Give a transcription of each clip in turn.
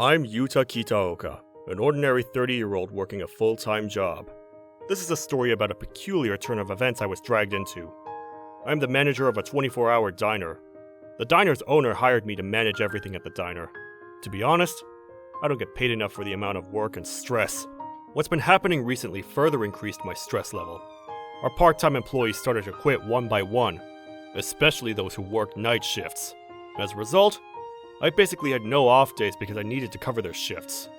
I'm Yuta Kitaoka, an ordinary 30-year-old working a full-time job. This is a story about a peculiar turn of events I was dragged into. I'm the manager of a 24-hour diner. The diner's owner hired me to manage everything at the diner. To be honest, I don't get paid enough for the amount of work and stress. What's been happening recently further increased my stress level. Our part-time employees started to quit one by one, especially those who worked night shifts. As a result, I basically had no off days because I needed to cover their shifts.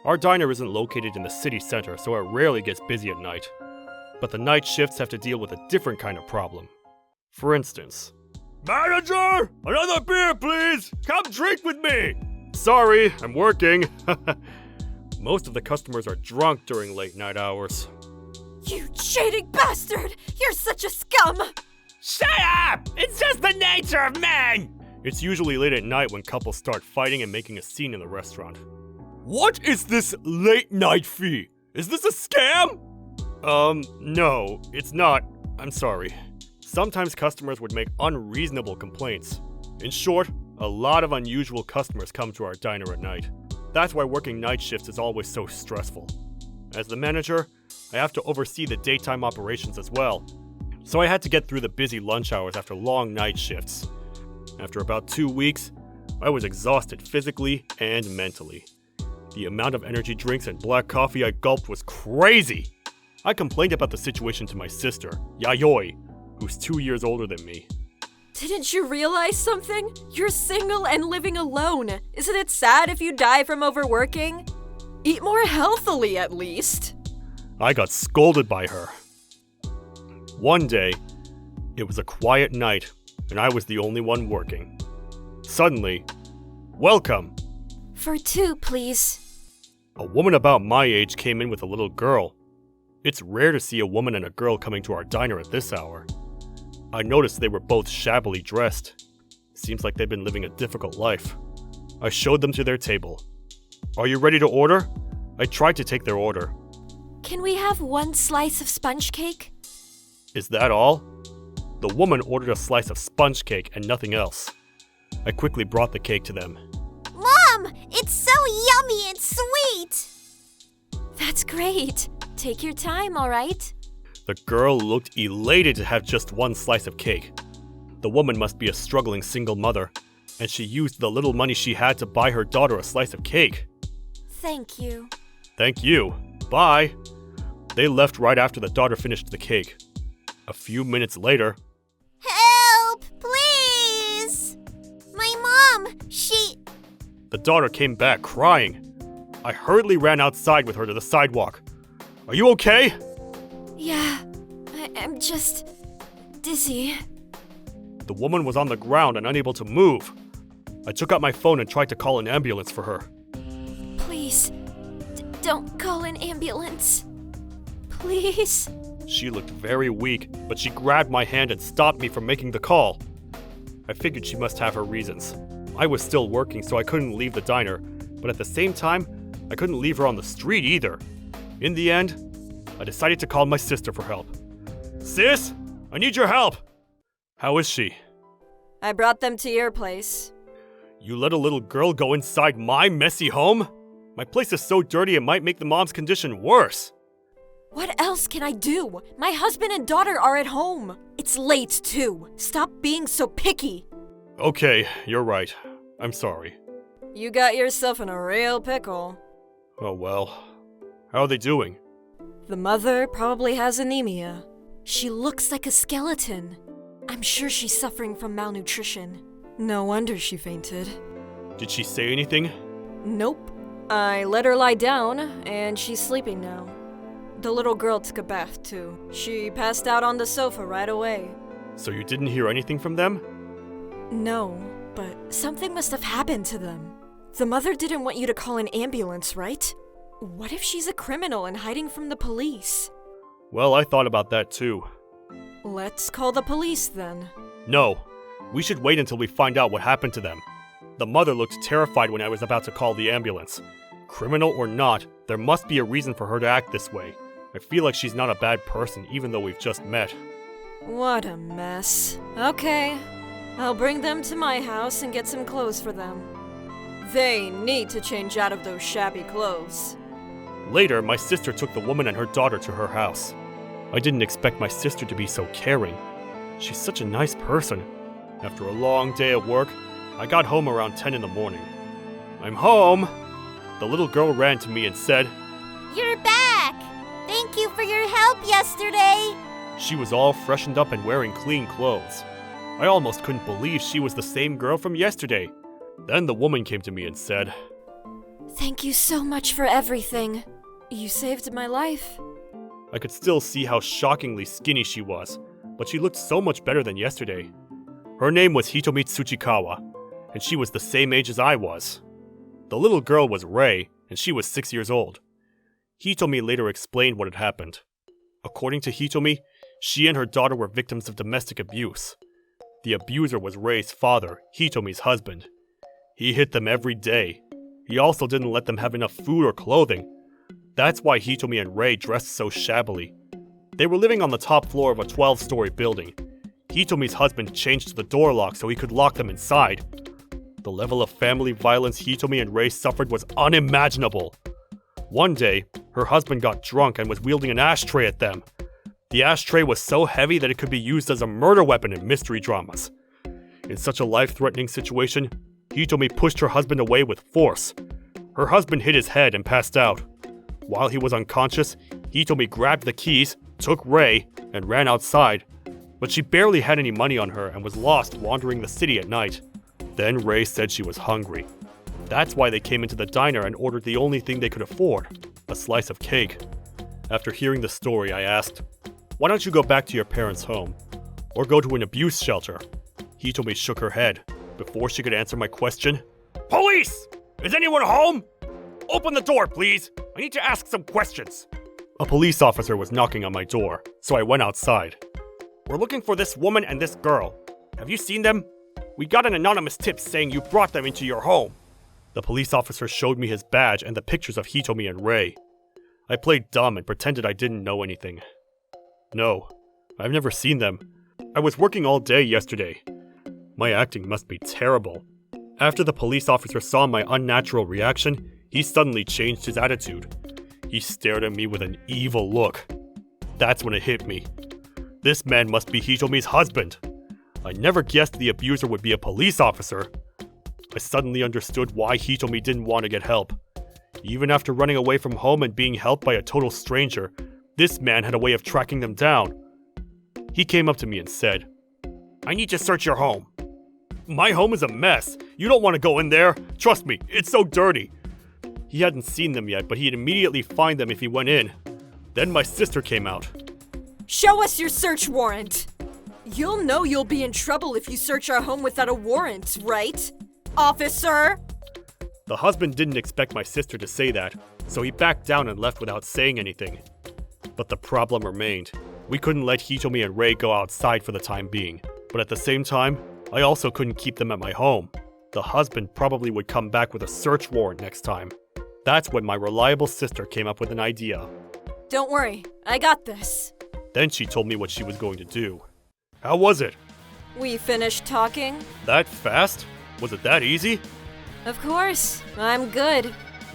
Our diner isn't located in the city center, so it rarely gets busy at night. But the night shifts have to deal with a different kind of problem. For instance, "Manager! Another beer, please! Come drink with me!" "Sorry, I'm working." Most of the customers are drunk during late night hours. You cheating bastard! You're such a scum! Shut up! It's just the nature of man! It's usually late at night when couples start fighting and making a scene in the restaurant. "What is this late night fee? Is this a scam?" No, it's not. I'm sorry. Sometimes customers would make unreasonable complaints. In short, a lot of unusual customers come to our diner at night. That's why working night shifts is always so stressful. As the manager, I have to oversee the daytime operations as well. So I had to get through the busy lunch hours after long night shifts. After about 2 weeks, I was exhausted physically and mentally. The amount of energy drinks and black coffee I gulped was crazy! I complained about the situation to my sister, Yayoi, who's 2 years older than me. Didn't you realize something? You're single and living alone. Isn't it sad if you die from overworking? Eat more healthily, at least. I got scolded by her. One day, it was a quiet night, and I was the only one working. Suddenly, "Welcome!" For two, please. A woman about my age came in with a little girl. It's rare to see a woman and a girl coming to our diner at this hour. I noticed they were both shabbily dressed. Seems like they've been living a difficult life. I showed them to their table. "Are you ready to order?" I tried to take their order. Can we have one slice of sponge cake? "Is that all?" The woman ordered a slice of sponge cake and nothing else. I quickly brought the cake to them. Mom, it's so yummy and sweet! That's great. Take your time, alright? The girl looked elated to have just one slice of cake. The woman must be a struggling single mother, and she used the little money she had to buy her daughter a slice of cake. Thank you. "Thank you. Bye." They left right after the daughter finished the cake. A few minutes later, Help, please! My mom, the daughter came back crying. I hurriedly ran outside with her to the sidewalk. "Are you okay?" Yeah, I'm just dizzy. The woman was on the ground and unable to move. I took out my phone and tried to call an ambulance for her. Please, don't call an ambulance. Please. She looked very weak, but she grabbed my hand and stopped me from making the call. I figured she must have her reasons. I was still working, so I couldn't leave the diner, but at the same time, I couldn't leave her on the street either. In the end, I decided to call my sister for help. "Sis, I need your help!" "How is she?" I brought them to your place. "You let a little girl go inside my messy home? My place is so dirty it might make the mom's condition worse." What else can I do? My husband and daughter are at home. It's late, too. Stop being so picky. Okay, you're right. I'm sorry. You got yourself in a real pickle. Oh well. How are they doing? The mother probably has anemia. She looks like a skeleton. I'm sure she's suffering from malnutrition. No wonder she fainted. Did she say anything? Nope. I let her lie down, and she's sleeping now. The little girl took a bath, too. She passed out on the sofa right away. So you didn't hear anything from them? No, but something must have happened to them. The mother didn't want you to call an ambulance, right? What if she's a criminal and hiding from the police? Well, I thought about that too. Let's call the police then. No, we should wait until we find out what happened to them. The mother looked terrified when I was about to call the ambulance. Criminal or not, there must be a reason for her to act this way. I feel like she's not a bad person, even though we've just met. What a mess. Okay, I'll bring them to my house and get some clothes for them. They need to change out of those shabby clothes. Later, my sister took the woman and her daughter to her house. I didn't expect my sister to be so caring. She's such a nice person. After a long day at work, I got home around 10 in the morning. "I'm home!" The little girl ran to me and said, You're back! Thank you for your help yesterday! she was all freshened up and wearing clean clothes. I almost couldn't believe she was the same girl from yesterday. Then the woman came to me and said, Thank you so much for everything. You saved my life. I could still see how shockingly skinny she was, but she looked so much better than yesterday. Her name was Hitomi Tsuchikawa, and she was the same age as I was. The little girl was Rei, and she was 6 years old. Hitomi later explained what had happened. According to Hitomi, she and her daughter were victims of domestic abuse. The abuser was Rei's father, Hitomi's husband. He hit them every day. He also didn't let them have enough food or clothing. That's why Hitomi and Rei dressed so shabbily. They were living on the top floor of a 12-story building. Hitomi's husband changed the door lock so he could lock them inside. The level of family violence Hitomi and Rei suffered was unimaginable. One day, her husband got drunk and was wielding an ashtray at them. The ashtray was so heavy that it could be used as a murder weapon in mystery dramas. In such a life-threatening situation, Hitomi pushed her husband away with force. Her husband hit his head and passed out. While he was unconscious, Hitomi grabbed the keys, took Rei, and ran outside. But she barely had any money on her and was lost wandering the city at night. Then Rei said she was hungry. That's why they came into the diner and ordered the only thing they could afford, a slice of cake. After hearing the story, I asked, "Why don't you go back to your parents' home? Or go to an abuse shelter?" Hitomi shook her head. Before she could answer my question, Police! Is anyone home? Open the door, please. I need to ask some questions. a police officer was knocking on my door, so I went outside. We're looking for this woman and this girl. Have you seen them? We got an anonymous tip saying you brought them into your home. The police officer showed me his badge and the pictures of Hitomi and Rei. I played dumb and pretended I didn't know anything. No, I've never seen them. I was working all day yesterday. My acting must be terrible. After the police officer saw my unnatural reaction, he suddenly changed his attitude. He stared at me with an evil look. That's when it hit me. This man must be Hitomi's husband. I never guessed the abuser would be a police officer. I suddenly understood why Hitomi didn't want to get help. Even after running away from home and being helped by a total stranger, this man had a way of tracking them down. He came up to me and said, I need to search your home. "My home is a mess. You don't want to go in there. Trust me, it's so dirty." He hadn't seen them yet, but he'd immediately find them if he went in. Then my sister came out. Show us your search warrant. You'll know you'll be in trouble if you search our home without a warrant, right? Officer? The husband didn't expect my sister to say that, so he backed down and left without saying anything. But the problem remained. We couldn't let Hitomi and Rei go outside for the time being, but at the same time, I also couldn't keep them at my home. The husband probably would come back with a search warrant next time. That's when my reliable sister came up with an idea. Don't worry, I got this. Then she told me what she was going to do. How was it? We finished talking? That fast? Was it that easy? Of course, I'm good.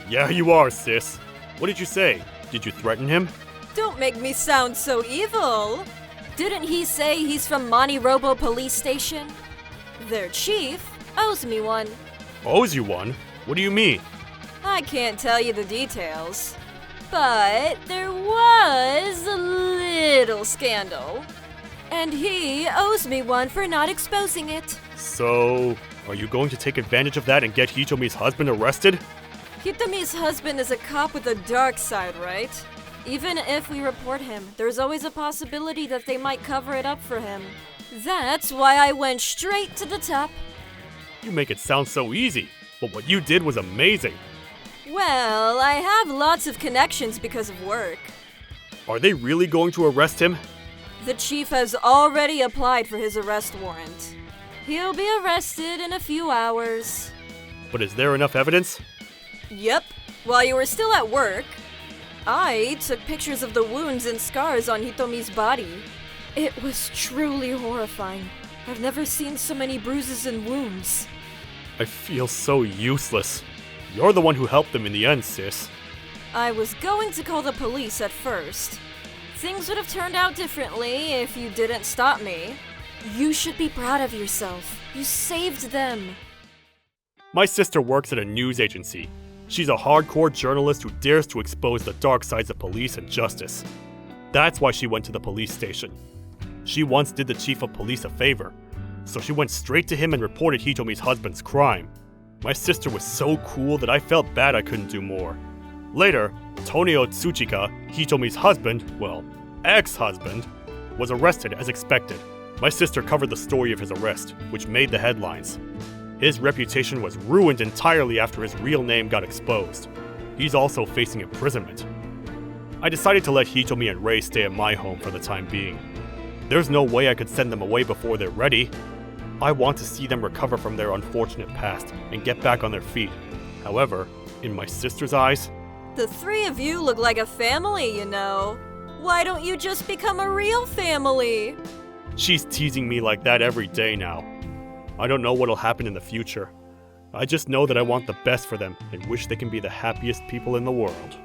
Yeah, you are, sis. What did you say? Did you threaten him? Don't make me sound so evil. Didn't he say he's from MoniRobo police station? Their chief owes me one. Owes you one? What do you mean? I can't tell you the details, but there was a little scandal, and he owes me one for not exposing it. So, are you going to take advantage of that and get Hitomi's husband arrested? Hitomi's husband is a cop with a dark side, right? Even if we report him, there's always a possibility that they might cover it up for him. That's why I went straight to the top. You make it sound so easy, but what you did was amazing. Well, I have lots of connections because of work. Are they really going to arrest him? The chief has already applied for his arrest warrant. He'll be arrested in a few hours. But is there enough evidence? Yep. While you were still at work, I took pictures of the wounds and scars on Hitomi's body. It was truly horrifying. I've never seen so many bruises and wounds. I feel so useless. You're the one who helped them in the end, sis. I was going to call the police at first. Things would have turned out differently if you didn't stop me. You should be proud of yourself. You saved them. My sister works at a news agency. She's a hardcore journalist who dares to expose the dark sides of police and justice. That's why she went to the police station. She once did the chief of police a favor, so she went straight to him and reported Hitomi's husband's crime. My sister was so cool that I felt bad I couldn't do more. Later, Tonio Tsuchika, Hitomi's husband, well, ex-husband, was arrested as expected. My sister covered the story of his arrest, which made the headlines. His reputation was ruined entirely after his real name got exposed. He's also facing imprisonment. I decided to let Hitomi and Rei stay at my home for the time being. There's no way I could send them away before they're ready. I want to see them recover from their unfortunate past and get back on their feet. However, in my sister's eyes, The three of you look like a family, you know. Why don't you just become a real family? she's teasing me like that every day now. I don't know what'll happen in the future. I just know that I want the best for them and wish they can be the happiest people in the world.